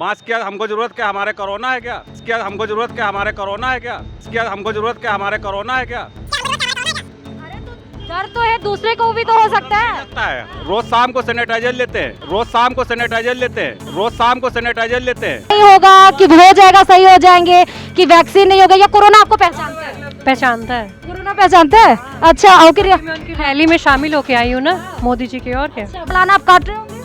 Mask क्या हमको जरूरत क्या, हमारे कोरोना है क्या? क्या हमको जरूरत क्या, हमारे कोरोना है क्या? क्या हमको जरूरत क्या, हमारे कोरोना है क्या? डर तो है, दूसरे को भी तो हो सकता है। लगता है रोज शाम को सैनिटाइजर लेते हैं, रोज शाम को सैनिटाइजर लेते हैं, रोज शाम को सैनिटाइजर लेते हैं। नहीं होगा कि हो जाएगा, सही हो जाएंगे, कि वैक्सीन नहीं होगा, या कोरोना आपको पहचानता है? पहचानता है। कोरोना पहचानता है। अच्छा ओके। मैं उनकी रैली में शामिल होके आई हूँ ना, मोदी जी की। और क्या प्लान आप काट रहे होंगे?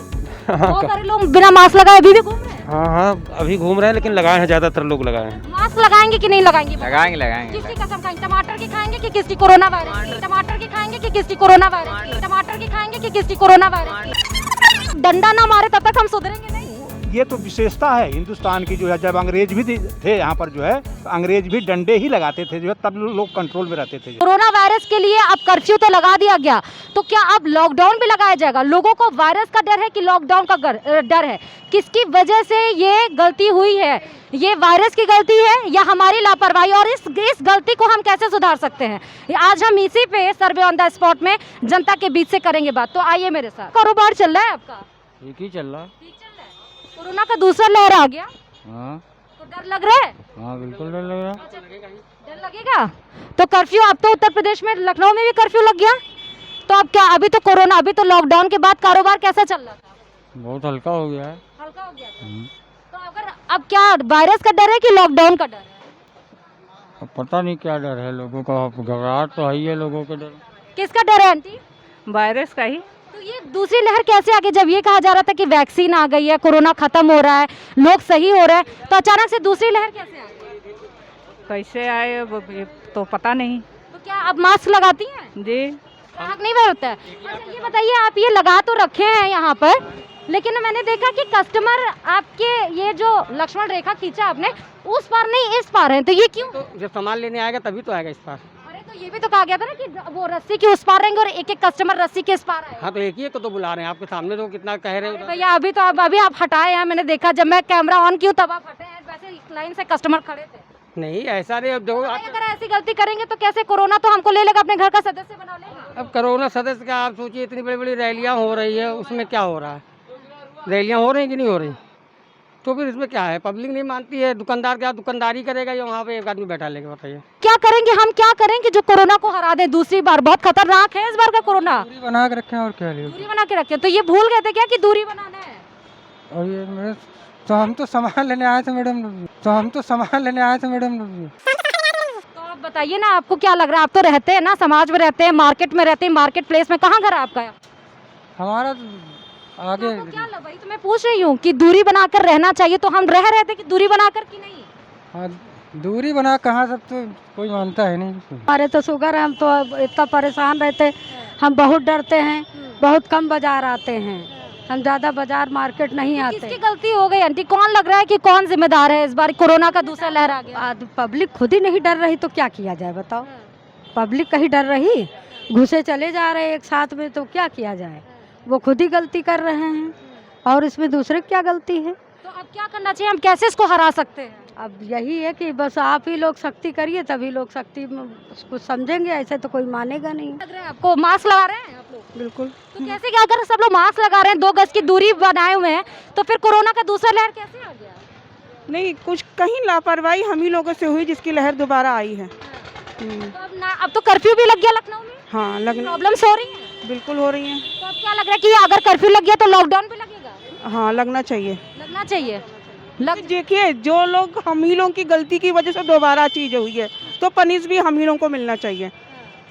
बहुत सारे लोग बिना मास्क लगाए अभी भी घूम रहे हैं। हाँ हाँ, अभी घूम रहे हैं, लेकिन लगाए हैं, ज्यादातर लोग लगाए हैं। मास्क लगाएंगे कि नहीं लगाएंगे? लगाएंगे। किसकी कसम खाएंगे? टमाटर की खाएंगे कि किसकी कोरोना वायरस की? टमाटर की खाएंगे कि किसकी कोरोना वायरस की? टमाटर की खाएंगे कि किसकी कोरोना वायरस की? डंडा ना मारे तब तक हम सुधरेंगे नहीं। ये तो विशेषता है हिंदुस्तान की, जो है जब अंग्रेज भी थे यहाँ पर, जो है अंग्रेज भी डंडे ही लगाते थे, जो है तब लोग कंट्रोल में रहते थे। कोरोना वायरस के लिए अब कर्फ्यू तो लगा दिया गया, तो क्या अब लॉकडाउन भी लगाया जाएगा? लोगों को वायरस का डर है कि लॉकडाउन का डर है? किसकी वजह से ये गलती हुई है? ये वायरस की गलती है या हमारी लापरवाही? और इस गलती को हम कैसे सुधार सकते हैं, आज हम इसी पे सर्वे ऑन द स्पॉट में जनता के बीच से करेंगे बात। तो आइए मेरे साथ। कारोबार चल रहा है आपका? ठीक ही चल रहा है। कोरोना का दूसरा लहर आ गया हाँ तो डर लग रहा है? हाँ, बिल्कुल डर लग रहा है। डर लगेगा तो कर्फ्यू, अब तो उत्तर प्रदेश में लखनऊ में भी कर्फ्यू लग गया, तो अब क्या, अभी तो कोरोना, अभी तो लॉकडाउन के बाद कारोबार कैसा चल रहा था? बहुत हल्का हो गया है। हल्का हो गया था। तो अगर अब क्या वायरस का डर है कि लॉकडाउन का डर है? अब पता नहीं क्या डर है लोगों का, घबराहट तो है ही है लोगों के डर। किसका डर है आंटी? वायरस का ही। तो ये दूसरी लहर कैसे आ गई? जब ये कहा जा रहा था कि वैक्सीन आ गई है, कोरोना खत्म हो रहा है, लोग सही हो रहे हैं, तो अचानक से दूसरी लहर कैसे आ गई? कैसे आए वो भी तो पता नहीं। तो क्या आप मास्क लगाती हैं? जी ग्राहक नहीं बढ़ता है। अच्छा ये बताइए, आप ये लगा तो रखे हैं यहाँ पर, लेकिन मैंने देखा कि कस्टमर आपके ये जो लक्ष्मण रेखा खींचा आपने, उस पार नहीं इस पार है, तो ये क्यों? तो जब सामान लेने आएगा तभी तो आएगा इस पार। अरे तो ये भी तो कहा गया था ना कि वो रस्सी के उस पार रहेंगे और एक एक कस्टमर रस्सी के इस पार आएगा। हाँ, तो एक ही को तो बुला रहे हैं आपके सामने, तो कितना कह रहे अरे हो। भैया अभी तो अभी आप हटाए हैं, मैंने देखा जब मैं कैमरा ऑन की तब आप हटे हैं, वैसे लाइन से कस्टमर खड़े थे। नहीं, ऐसा नहीं। अब देखो अगर ऐसी गलती करेंगे तो कैसे? कोरोना तो हमको ले लेगा, अपने घर का सदस्य बना लेगा। अब कोरोना सदस्य का आप सोचिए, इतनी बड़ी बड़ी रैलियाँ हो रही है, उसमें क्या हो रहा है? रैलियाँ हो रही कि नहीं हो रही? तो फिर इसमें क्या है? पब्लिक नहीं मानती है, दुकानदार क्या दुकानदारी करेगा, या वहाँ पे एक आदमी बैठा लेगा? बताइए क्या करेंगे हम, क्या करें कि जो कोरोना को हरा दे दूसरी बार? बहुत खतरनाक है इस बार का कोरोना। दूरी बना के रखें और क्या लिए। दूरी बना के रखे, तो ये भूल गए थे क्या कि दूरी बनाना है? और ये मेरे तो हम तो सामान लेने आए थे मैडम, तो आप बताइए ना, आपको क्या लग रहा है? आप तो रहते हैं ना, समाज में रहते हैं, मार्केट में रहते हैं, मार्केट प्लेस में, कहाँ घर है आपका? हमारा आगे। आपको क्या लग, वही तो मैं पूछ रही हूँ कि दूरी बनाकर रहना चाहिए, तो हम रह रहे थे कि दूरी बनाकर कि नहीं? हाँ, दूरी बना कहाँ, सब तो कोई मानता है नहीं। हमारे तो शुगर है, हम तो अब इतना परेशान रहते, हम बहुत डरते हैं, बहुत कम बाजार आते हैं, हम ज़्यादा बाजार मार्केट नहीं आते। किसकी गलती हो गई आंटी? कौन लग रहा है कि कौन जिम्मेदार है इस बार कोरोना का दूसरा लहर आ गया? पब्लिक खुद ही नहीं डर रही तो क्या किया जाए बताओ? पब्लिक कहीं डर रही, घुसे चले जा रहे एक साथ में, तो क्या किया जाए? वो खुद ही गलती कर रहे हैं, और इसमें दूसरे की क्या गलती है? तो अब क्या करना चाहिए, हम कैसे इसको हरा सकते हैं? अब यही है कि बस आप ही लोग सख्ती करिए, तभी लोग सख्ती कुछ समझेंगे, ऐसे तो कोई मानेगा नहीं। लग रहा है आपको मास्क लगा रहे हैं आप लोग? बिल्कुल। तो कैसे, क्या अगर सब लोग मास्क लगा रहे हैं, 2 गज की दूरी बनाए हुए हैं, तो फिर कोरोना का दूसरा लहर कैसे आ गया? नहीं, कुछ कहीं लापरवाही हम ही लोगों से हुई जिसकी लहर दोबारा आई है। तो अब तो कर्फ्यू भी लग गया लखनऊ में। हाँ, प्रॉब्लम्स हो रही हैं? बिल्कुल हो रही हैं। तो अब क्या लग रहा है कि अगर कर्फ्यू लग गया तो लॉकडाउन भी लगेगा? हाँ, लगना चाहिए। लगना चाहिए। देखिए, जो लोग हम ही लोगों की गलती की वजह से दोबारा चीज़ हुई है, तो पनिश भी हम ही लोगों को मिलना चाहिए,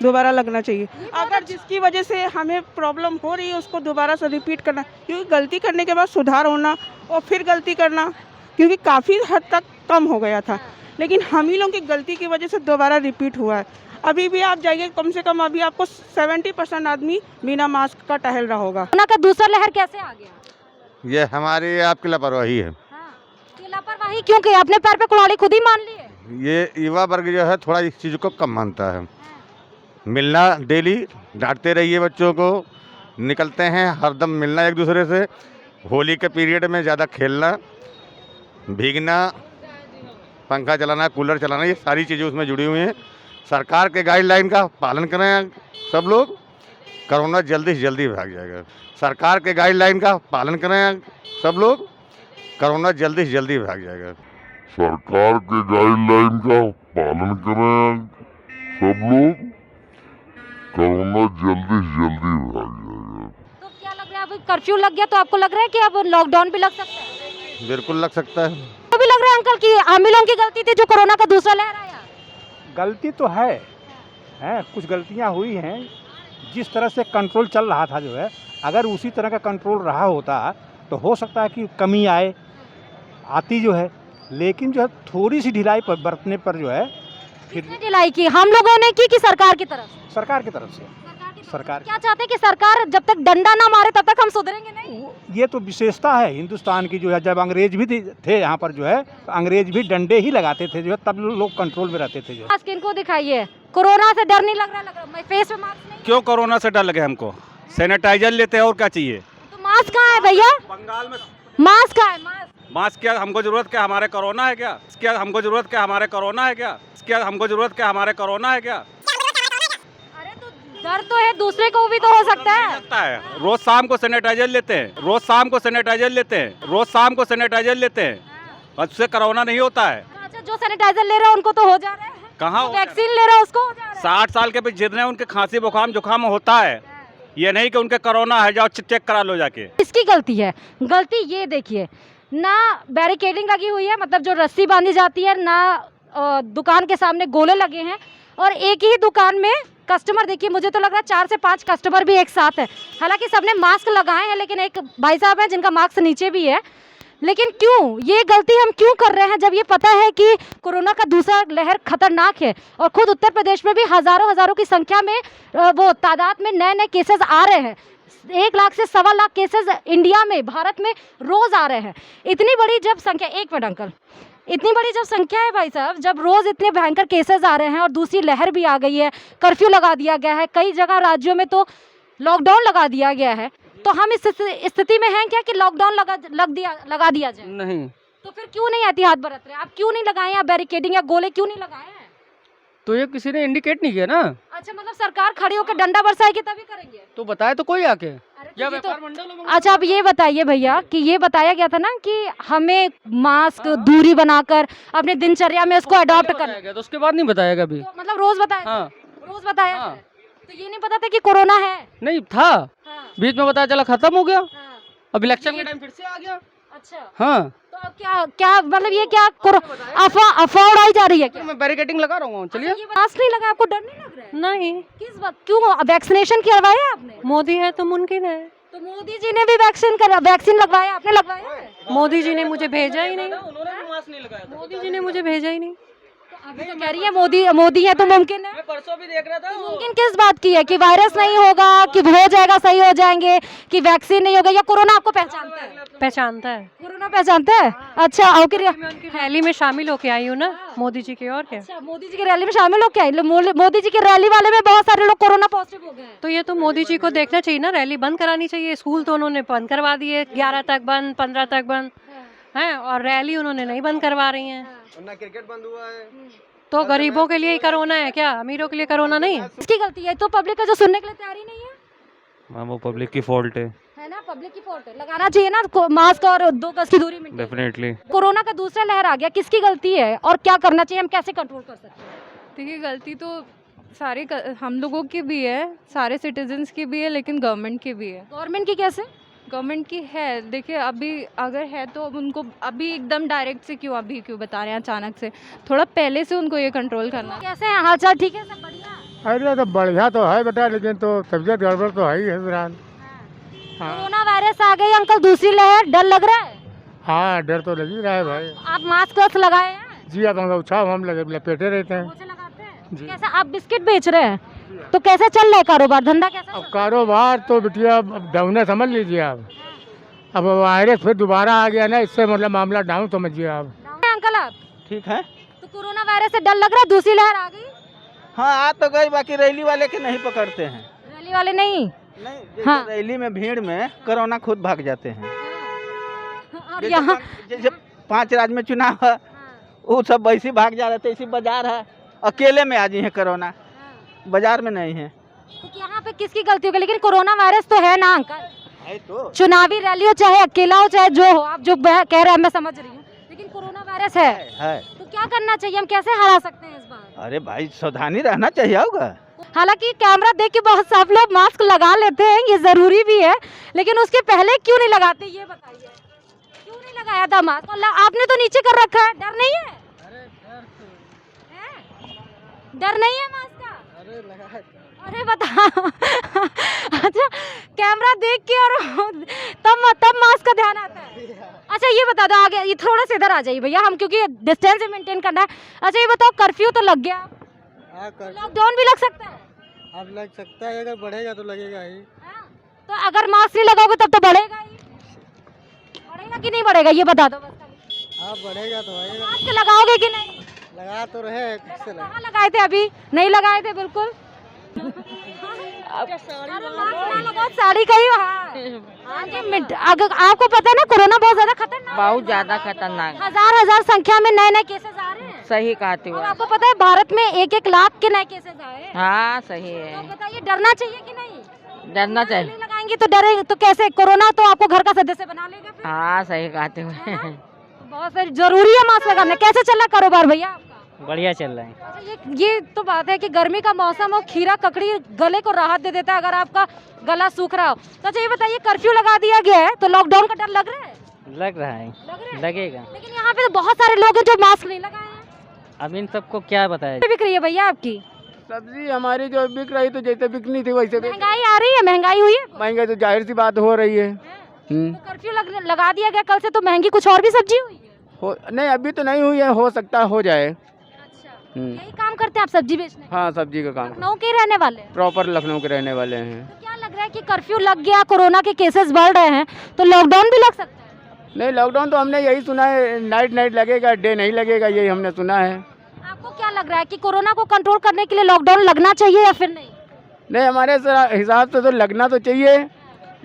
दोबारा लगना चाहिए। अगर जिसकी वजह से हमें प्रॉब्लम हो रही है उसको दोबारा से रिपीट करना, क्योंकि गलती करने के बाद सुधार होना और फिर गलती करना, क्योंकि काफ़ी हद तक कम हो गया था, लेकिन हम ही लोगों की गलती की वजह से दोबारा रिपीट हुआ है। अभी भी आप जाइए, कम से कम अभी आपको 70% आदमी बिना मास्क का टहल रहा होगा। कोरोना का दूसरा लहर कैसे आ गया? ये हमारी आपकी लापरवाही है। ये लापरवाही क्यों की? अपने पैर पे कुल्हाड़ी खुद ही मान ली है। ये युवा वर्ग जो है थोड़ा इस चीज़ को कम मानता है। मिलना डेली, डांटते रहिए बच्चों को, निकलते हैं हरदम मिलना एक दूसरे से, होली के पीरियड में ज़्यादा खेलना, भीगना, पंखा चलाना, कूलर चलाना, ये सारी चीज़ें उसमें जुड़ी हुई हैं। सरकार के गाइडलाइन का पालन करें सब लोग, कोरोना जल्दी से जल्दी भाग जाएगा। सरकार के गाइडलाइन का पालन करें सब लोग, कोरोना जल्दी से जल्दी भाग जाएगा। सरकार के गाइडलाइन का पालन करें सब लोग, कोरोना जल्दी से जल्दी भाग जाएगा। तो क्या लग रहा है, अब कर्फ्यू लग गया तो आपको लग रहा है कि अब लॉकडाउन भी लग सकता है? बिल्कुल लग सकता है। तो भी लग रहा है अंकल कि आम लोगों की गलती थी जो कोरोना का दूसरा लहर आया? गलती तो है कुछ गलतियां हुई हैं। जिस तरह से कंट्रोल चल रहा था जो है, अगर उसी तरह का कंट्रोल रहा होता तो हो सकता है कि कमी आती जो है, लेकिन जो है थोड़ी सी ढिलाई पर बरतने पर जो है फिर किसने ढिलाई की, हम लोगों ने की कि सरकार की तरफ से? सरकार की तरफ से। सरकार क्या चाहते हैं कि सरकार जब तक डंडा ना मारे तब तक हम सुधरेंगे नहीं? ये तो विशेषता है हिंदुस्तान की जो है। जब अंग्रेज भी थे यहाँ पर जो है, तो अंग्रेज भी डंडे ही लगाते थे जो है, तब लोग कंट्रोल में रहते थे जो है। मास्क इनको दिखाइए, कोरोना से डर नहीं लग रहा मैं फेस पे मास्क नहीं। क्यों कोरोना से डर लगे हमको? सैनिटाइजर लेते हैं और क्या चाहिए? तो मास्क कहाँ है भैया? बंगाल में मास्क कहाँ है? मास्क क्या हमको जरूरत क्या, हमारे कोरोना है क्या? क्या हमको जरूरत क्या, हमारे कोरोना है क्या? क्या हमको जरूरत क्या, हमारे कोरोना है क्या? अरे तो डर तो है, दूसरे को भी तो हो सकता है। लगता है रोज शाम को सैनिटाइजर लेते हैं, रोज शाम को सैनिटाइजर लेते हैं, रोज शाम को सैनिटाइजर लेते हैं, उससे कोरोना नहीं होता है। अच्छा, जो सैनिटाइजर ले रहा है उनको तो हो जा रहा है, कहाँ वैक्सीन ले रहा है उसको हो जा रहा है। 60 साल के भी जितने उनके खांसी बुखार जुकाम होता है, ये नहीं कि उनके कोरोना है, जाओ चेक करा लो जाके। इसकी गलती है। गलती ये देखिए ना, बैरिकेडिंग लगी हुई है, मतलब जो रस्सी बांधी जाती है ना, दुकान के सामने गोले लगे हैं, और एक ही दुकान में कस्टमर देखिए, मुझे तो लग रहा है 4 से 5 कस्टमर भी एक साथ है। हालांकि सबने मास्क लगाए हैं, लेकिन एक भाई साहब हैं जिनका मास्क नीचे भी है। लेकिन क्यों ये गलती हम क्यों कर रहे हैं, जब ये पता है कि कोरोना का दूसरा लहर खतरनाक है, और खुद उत्तर प्रदेश में भी हजारों की संख्या में वो तादाद में नए केसेस आ रहे हैं। 1 लाख से 1.25 लाख केसेस इंडिया में, भारत में रोज आ रहे हैं। इतनी बड़ी जब संख्या, एक मिनट अंकल, इतनी बड़ी जब संख्या है भाई साहब, जब रोज इतने भयंकर केसेस आ रहे हैं और दूसरी लहर भी आ गई है, कर्फ्यू लगा दिया गया है, कई जगह राज्यों में तो लॉकडाउन लगा दिया गया है, तो हम इस स्थिति में हैं क्या कि लॉकडाउन लगा दिया जाए? नहीं, तो फिर क्यों नहीं एहतियात बरत रहे? आप क्यों नहीं लगाए हैं बैरिकेडिंग या गोले क्यों नहीं लगाए हैं? तो ये किसी ने इंडिकेट नहीं किया ना। अच्छा, मतलब सरकार खड़ी होकर डंडा बरसाएगी तभी करेंगे? तो बताए तो कोई आके अरे या तो ये तो व्यापार मंडल में। अच्छा, अब ये बताइए भैया कि ये बताया गया था ना कि हमें मास्क दूरी बनाकर अपने दिनचर्या में उसको अडॉप्ट करना, गया तो उसके बाद नहीं बताएगा अभी। तो मतलब रोज बताया हाँ, रोज बताया हाँ। तो ये नहीं पता था कि कोरोना है? नहीं था, हाँ, बीच में पता चला खत्म हो गया, हाँ, अब इलेक्शन के टाइम फिर से आ गया। अच्छा, हाँ, तो अब क्या मतलब ये क्या अफवाह उड़ाई जा रही है क्या? मैं बैरिकेडिंग लगा रहा हूँ। चलिए, ये मास्क नहीं लगा, आपको डर नहीं लग रहा है? नहीं, किस बात, क्यों वैक्सीनेशन करवाया आपने? मोदी है तो मुमकिन है। तो मोदी जी ने भी वैक्सीन लगवाया, आपने लगवाया है? मोदी जी ने मुझे भेजा ही नहीं, उन्होंने भी मास्क नहीं लगाया था। मोदी जी ने मुझे भेजा ही नहीं। तो अभी तो कह रही है मोदी है तो मुमकिन है। मैं परसों भी देख रहा था। मुमकिन किस बात की है, कि वायरस नहीं होगा, कि हो जाएगा, सही हो जाएंगे, कि वैक्सीन नहीं होगा, या कोरोना आपको पहचानता है? पहचानता है, कोरोना पहचानता है। अच्छा, और मैं उनकी रैली में शामिल होके आई हूँ ना, मोदी जी की। और क्या? अच्छा, मोदी जी की रैली में शामिल हो क्या? मोदी जी की रैली वाले में बहुत सारे लोग कोरोना पॉजिटिव हो गए हैं। तो ये तो मोदी जी को देखना चाहिए ना, रैली बंद करानी चाहिए। स्कूल तो उन्होंने बंद करवा दिए, 11 तक बंद, 15 तक बंद है, और रैली उन्होंने नहीं बंद करवा रही हैं। क्रिकेट बंद हुआ है, तो गरीबों के लिए ही कोरोना है क्या, अमीरों के लिए कोरोना नहीं है? इसकी गलती है तो पब्लिक का जो सुनने के लिए तैयार ही नहीं है। मैम वो पब्लिक की फॉल्ट है, ना, पब्लिक की फॉल्ट है। लगाना चाहिए ना मास्क और 2 गज की दूरी में। डेफिनेटली। कोरोना का दूसरा लहर आ गया, किसकी गलती है और क्या करना चाहिए, हम कैसे कंट्रोल कर सकते हैं? देखिए, गलती तो सारे हम लोगों की भी है, सारे सिटीजन्स की भी है, लेकिन गवर्नमेंट की भी है। गवर्नमेंट की कैसे? गवर्नमेंट की है, देखिए अभी अगर है तो अब उनको अभी एकदम डायरेक्ट से क्यों बता रहे हैं अचानक से, थोड़ा पहले से उनको ये कंट्रोल करना। कैसे हैं, हाल चाल ठीक है, सब बढ़िया? अरे तो बढ़िया तो है बेटा, लेकिन तो तबीयत गड़बड़ तो है ही है फिलहाल। कोरोना वायरस आ गई अंकल, दूसरी लहर, डर लग रहा है? हाँ, डर तो लग ही रहा है भाई। आप मास्क लगाए हैं? जी, अब हम छाव हम लपेटे रहते हैं। लगाते हैं जी। कैसा, आप बिस्किट बेच रहे हैं तो कैसे चल रहा है कारोबार, धंधा कैसा? अब कारोबार तो बिटिया डाउन समझ लीजिए आप। अब वायरस फिर दोबारा आ गया ना, इससे मतलब मामला डाउन समझिए आप। अंकल आप ठीक है? तो कोरोना वायरस से डर लग रहा है, दूसरी लहर आ गई? हाँ, आ तो गई, बाकी रैली वाले के नहीं पकड़ते हैं। रैली वाले नहीं? हाँ, रैली में भीड़ में कोरोना खुद भाग जाते हैं। और यहाँ जैसे 5 राज्य में चुनाव है, वो सब वैसे भाग जा रहे थे। इसी बाजार है, अकेले में आज है कोरोना, बाजार में नहीं है। तो यहाँ पे किसकी गलती होगी? लेकिन कोरोना वायरस तो है ना अंकल, है तो चुनावी रैली हो चाहे अकेला हो चाहे जो हो, आप जो कह रहे हैं मैं समझ रही हूँ, लेकिन कोरोना वायरस है तो क्या करना चाहिए, हम कैसे हरा सकते हैं इस बार? अरे भाई सावधानी रहना चाहिए होगा। हालांकि कैमरा देख के बहुत सब लोग मास्क लगा लेते हैं, ये जरूरी भी है, लेकिन उसके पहले क्यों नहीं लगाते ये बताइए, क्यों नहीं लगाया था मास्क? आपने तो नीचे कर रखा है, डर नहीं है? डर नहीं है मास्क का? अरे बता अच्छा, कैमरा देख के और तब मास्क का ध्यान आता है। अच्छा ये बता दो, आगे ये थोड़ा सा इधर आ जाइए भैया, हम क्योंकि डिस्टेंस मेंटेन करना है। अच्छा ये बताओ, कर्फ्यू तो लग गया, लॉकडाउन भी लग सकता है? अब लग सकता है, अगर बढ़ेगा तो लगेगा ही। तो अगर मास्क नहीं लगाओगे तब तो बढ़ेगा ही, बढ़ेगा कि नहीं बढ़ेगा ये बता दो बस। हाँ बढ़ेगा तो आएगा। मास्क लगाओगे कि नहीं? लगा तो रहे, कहाँ लगाए थे? अभी नहीं लगाए थे बिल्कुल। साड़ी का ही अगर आपको पता है ना, कोरोना बहुत ज्यादा खतरनाक, बहुत ज्यादा खतरनाक, हजार संख्या में नए नए केसेस आ रहे हैं। सही कहती और हो। आपको पता है भारत में 1-1 लाख के नए केसेस आए हैं। हाँ सही है, तो बताइए डरना चाहिए कि नहीं? डरना चाहिए। नहीं लगाएंगे तो डरे तो कैसे? कोरोना तो आपको घर का सदस्य बना लेगा फिर। हाँ सही कहते हो। तो बहुत सारी जरूरी है मास्क लगाना। कैसे चल रहा कारोबार भैया आपका? बढ़िया चल रहा है। अच्छा, ये तो बात है कि गर्मी का मौसम हो, खीरा ककड़ी गले को राहत दे देता है अगर आपका गला सूख रहा हो। तो अच्छा ये बताइए, कर्फ्यू लगा दिया गया है तो लॉकडाउन का डर लग रहा है? लग रहा है, लगेगा। लेकिन यहाँ पे तो बहुत सारे लोग हैं जो मास्क नहीं लगाए हैं। अब इन सबको क्या बताया? बिक रही है भैया आपकी सब्जी हमारी जो बिक रही तो जैसे बिकनी थी वैसे महंगाई आ रही है, महंगाई हुई है। महंगाई तो जाहिर सी बात हो रही है। तो कर्फ्यू लगा दिया गया कल से, तो महंगी कुछ और भी सब्जी हुई है? नहीं अभी तो नहीं हुई है, हो सकता हो जाए। अच्छा, यही काम करते हैं आप, सब्जी बेचने? हाँ सब्जी का काम, लखनऊ के ही रहने वाले हैं? प्रॉपर लखनऊ के रहने वाले हैं। तो क्या लग रहा है कि कर्फ्यू लग गया, कोरोना के केसेस बढ़ रहे हैं तो लॉकडाउन भी लग सकता है? नहीं लॉकडाउन तो हमने यही सुना है, नाइट लगेगा, डे नहीं लगेगा, यही हमने सुना है। आपको क्या लग रहा है कि कोरोना को कंट्रोल करने के लिए लॉकडाउन लगना चाहिए या फिर नहीं? नहीं हमारे हिसाब से तो लगना तो चाहिए,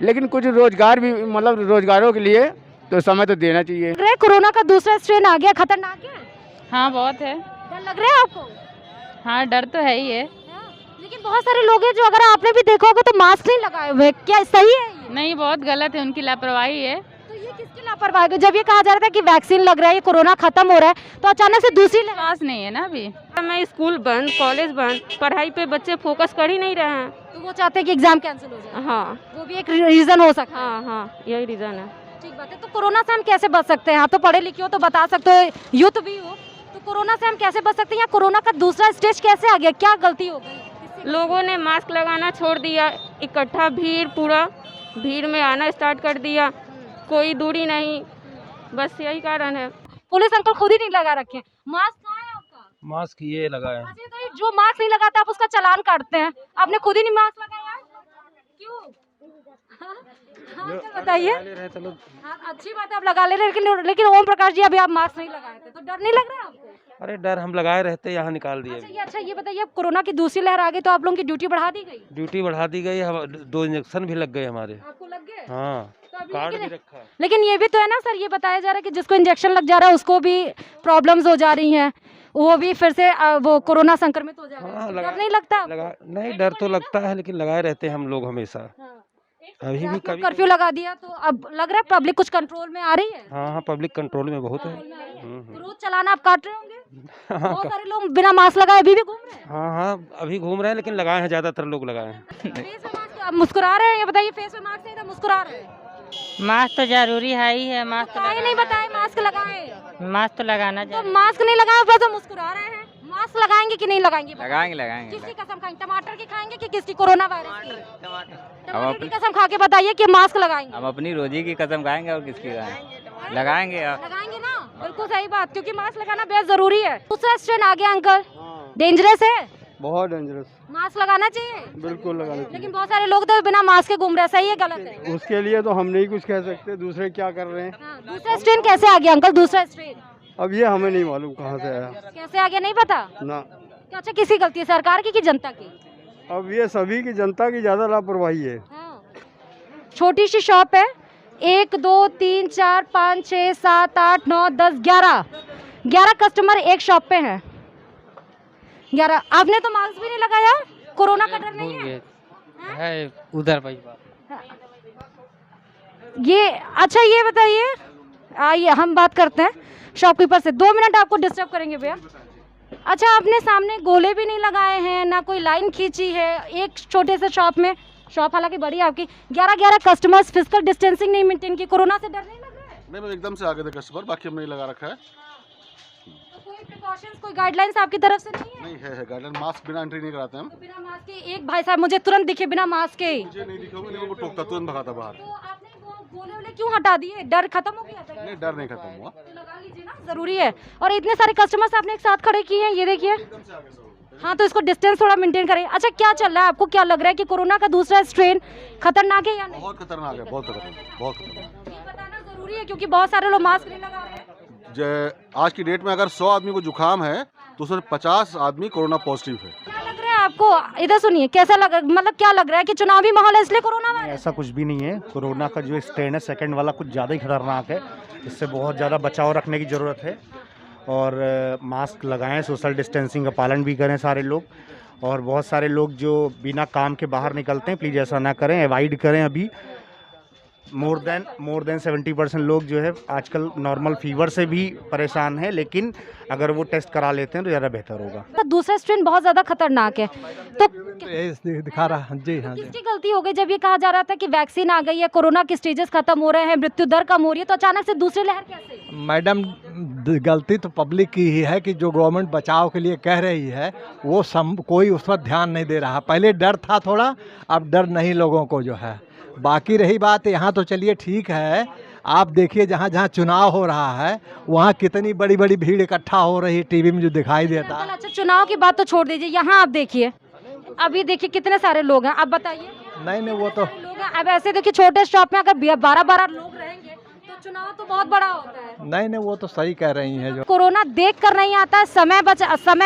लेकिन कुछ रोजगार भी, मतलब रोजगारों के लिए तो समय तो देना चाहिए। लग रहा है कोरोना का दूसरा स्ट्रेन आ गया, खतरनाक है? हाँ बहुत है, डर लग रहा है आपको? हाँ डर तो है ही है। लेकिन बहुत सारे लोग हैं जो, अगर आपने भी देखा होगा तो मास्क नहीं लगाए हुए, क्या सही है ये? नहीं बहुत गलत है, उनकी लापरवाही है। तो ये किसकी लापरवाही? जब ये कहा जा रहा था कि वैक्सीन लग रहा है, ये कोरोना खत्म हो रहा है, तो अचानक से दूसरी विश्वास नहीं है ना अभी। मैं स्कूल बंद, कॉलेज बंद, पढ़ाई पे बच्चे फोकस कर ही नहीं रहे हैं। तो वो चाहते हैं कि एग्जाम कैंसिल हो जाए। हाँ वो भी एक रीजन हो सकता है। हाँ हाँ यही रीजन है। ठीक बात है। तो कोरोना से हम कैसे बच सकते हैं? आप तो पढ़े लिखे हो तो बता सकते हो, यूथ भी हो, तो कोरोना से हम कैसे बच सकते हैं, या कोरोना का दूसरा स्टेज कैसे आ गया, क्या गलती हो गई? लोगों ने मास्क लगाना छोड़ दिया, इकट्ठा पूरा भीड़ में आना स्टार्ट कर दिया, कोई दूरी नहीं, बस यही कारण है। पुलिस अंकल खुद ही नहीं लगा रखे मास्क। कहाँ है आपका मास्क? ये लगा है। अच्छा, तो जो मास्क नहीं लगाता आप उसका चालान काटते हैं, आपने खुद ही नहीं मास्क लगाया, क्यों? हाँ, क्या बताइए? हाँ, अच्छी बात है आप लगा ले रहे, लेकिन ओम प्रकाश जी अभी आप मास्क नहीं लगाए थे, तो डर नहीं लग रहा है आपको? अरे डर हम लगाए रहते, यहाँ निकाल दिए। अच्छा ये बताइए, अब कोरोना की दूसरी लहर आ गई तो आप लोगों की ड्यूटी बढ़ा दी गई? ड्यूटी बढ़ा दी गई, 2 इंजेक्शन भी लग गए हमारे। आपको लग गए? हाँ कार्ड भी रखा है। लेकिन ये भी तो है ना सर, ये बताया जा रहा है कि जिसको इंजेक्शन लग जा रहा है उसको भी प्रॉब्लम्स हो जा रही हैं, वो भी फिर से वो कोरोना संक्रमित हो जाएगा। हाँ, डर नहीं लगता? नहीं डर तो लगता है, लेकिन लगाए रहते हैं हम लोग हमेशा। अभी भी कभी कर्फ्यू लगा दिया तो अब लग रहा है पब्लिक कुछ कंट्रोल में आ रही है? हाँ पब्लिक कंट्रोल में बहुत है। तो रोज चलाना आप काट रहे होंगे? बहुत सारे लोग बिना मास्क लगाए अभी भी घूम रहे हैं। हाँ अभी घूम रहे हैं, लेकिन लगाए हैं, ज्यादातर लोग लगाए हैं। फेस पे मास्क, आप मुस्कुरा रहे हैं, ये बताइए, फेस पे मास्क नहीं था, मुस्कुरा रहे हैं? मास्क तो जरूरी है ही है। मास्क तो नहीं बताए मास्क लगाए? मास्क तो लगाना तो मास्क नहीं लगाए ऊपर तो मुस्कुरा रहे हैं। मास्क लगाएंगे कि नहीं लगाएंगे? लगाएंगे। किसकी कसम खाएंगे? टमाटर की खाएंगे कि किसकी, कोरोना वायरस की? टमाटर की कसम खा के बताइए कि मास्क लगाएंगे। हम अपनी रोजी की कसम खाएंगे और किसकी लगाएंगे ना, बिल्कुल सही बात, क्योंकि मास्क लगाना बेहद जरूरी है। दूसरा स्ट्रेन आ गया अंकल, डेंजरस है, बहुत डेंजरस। मास्क लगाना चाहिए? बिल्कुल लगाना चाहिए, लेकिन बहुत सारे लोग तो बिना मास्क के घूम रहे हैं, सही है गलत है? उसके लिए तो हम नहीं कुछ कह सकते, दूसरे क्या कर रहे हैं। दूसरा स्ट्रेन कैसे आ गया अंकल? दूसरा स्ट्रेन अब ये हमें नहीं मालूम कहाँ से आया, कैसे आ गया नहीं पता ना। अच्छा, किसी गलती है सरकार की कि जनता की? अब ये सभी की, जनता की ज्यादा लापरवाही है। छोटी सी शॉप है, 1 2 3 4 5 6 7 8 9 10 11 कस्टमर एक शॉप पे हैं। 11। आपने तो मास्क भी नहीं लगाया, कोरोना का डर नहीं है? उधर भाई ये अच्छा ये बताइए, आइए हम बात करते हैं शॉपकीपर से। 2 मिनट आपको डिस्टर्ब करेंगे भैया। अच्छा, आपने सामने गोले भी नहीं लगाए हैं, ना कोई लाइन खींची है एक छोटे से शॉप में। शॉप हालांकि बड़ी है आपकी, 11 कस्टमर्स, फिजिकल डिस्टेंसिंग नहीं मेंटेन की, कोरोना से डर नहीं लग रहा है? नहीं, एकदम से आ गए थे कस्टमर, बाकी हमने लगा रखा है। तो कोई प्रिकॉशंस, कोई गाइडलाइंस आपकी तरफ से नहीं है? नहीं है गाइडलाइन, मास्क बिना एंट्री नहीं कराते हम। तो बिना मास्क के एक भाई साहब मुझे तुरंत दिखे बिना मास्क के ही। मुझे नहीं दिखोगे, नहीं वो टोकता, तुरंत भगाता बाहर। तो आपने वो गोले वोले क्यों हटा दिए? डर खत्म हो गया था? नहीं, डर नहीं खत्म हुआ। तो लगा लीजिए ना, जरूरी है। और इतने सारे कस्टमर्स आपने एक साथ खड़े किए हैं, ये देखिए। हाँ, तो इसको डिस्टेंस थोड़ा मेंटेन करें। अच्छा, क्या चल रहा है, आपको क्या लग रहा है कि कोरोना का दूसरा स्ट्रेन खतरनाक है या नहीं? बहुत खतरनाक है, बहुत खतरनाक, बहुत खतरनाक। ये बताना जरूरी है क्योंकि बहुत सारे लोग मास्क नहीं लगा रहे हैं। आज की डेट में अगर 100 आदमी को जुकाम है तो उसमें 50 आदमी कोरोना पॉजिटिव है। क्या लग रहा है आपको? इधर सुनिए, कैसा लग रहा है, मतलब क्या लग रहा है कि चुनावी माहौल है इसलिए कोरोना वायरस? ऐसा कुछ भी नहीं है। कोरोना का जो स्ट्रेन है सेकंड वाला कुछ ज़्यादा ही खतरनाक है। इससे बहुत ज़्यादा बचाव रखने की ज़रूरत है और मास्क लगाएं, सोशल डिस्टेंसिंग का पालन भी करें सारे लोग। और बहुत सारे लोग जो बिना काम के बाहर निकलते हैं, प्लीज़ ऐसा ना करें, अवॉइड करें। अभी मोर देन 70% लोग जो है आजकल नॉर्मल फीवर से भी परेशान हैं, लेकिन अगर वो टेस्ट करा लेते हैं तो ज़्यादा बेहतर होगा। तो दूसरा स्ट्रेन बहुत ज़्यादा खतरनाक है, तो दिखा रहा। जी हाँ, किसकी गलती हो गई? जब ये कहा जा रहा था कि वैक्सीन आ गई है, कोरोना के स्टेजेस खत्म हो रहे हैं, मृत्यु दर कम हो रही है, तो अचानक से दूसरी लहर कैसे? मैडम, गलती तो पब्लिक की ही है कि जो गवर्नमेंट बचाव के लिए कह रही है वो कोई उस पर ध्यान नहीं दे रहा। पहले डर था थोड़ा, अब डर नहीं लोगों को जो है। बाकी रही बात यहाँ तो चलिए ठीक है, आप देखिए जहाँ जहाँ चुनाव हो रहा है वहाँ कितनी बड़ी बड़ी भीड़ इकट्ठा हो रही है, टीवी में जो दिखाई देता है। अच्छा, चुनाव की बात तो छोड़ दीजिए, यहाँ आप देखिए, अभी देखिए कितने सारे लोग हैं, आप बताइए। नहीं, वो तो लोग हैं। अब ऐसे देखिए छोटे शॉप में अगर 12-12 लोग रहेंगे तो चुनाव तो बहुत बड़ा होता है। नहीं, वो तो सही कह रही हैं। जो कोरोना देख कर नहीं आता, समय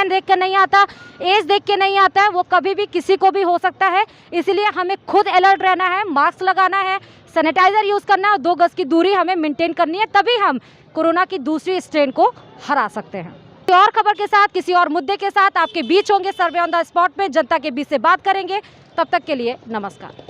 देख कर नहीं आता, एज देख के नहीं आता है, वो कभी भी किसी को भी हो सकता है। इसलिए हमें खुद अलर्ट रहना है, मास्क लगाना है, सैनिटाइजर यूज करना है और 2 गज की दूरी हमें मेंटेन करनी है, तभी हम कोरोना की दूसरी स्ट्रेन को हरा सकते हैं। किसी और खबर के साथ, किसी और मुद्दे के साथ आपके बीच होंगे सर्वे ऑन द स्पॉट में, जनता के बीच से बात करेंगे। तब तक के लिए नमस्कार।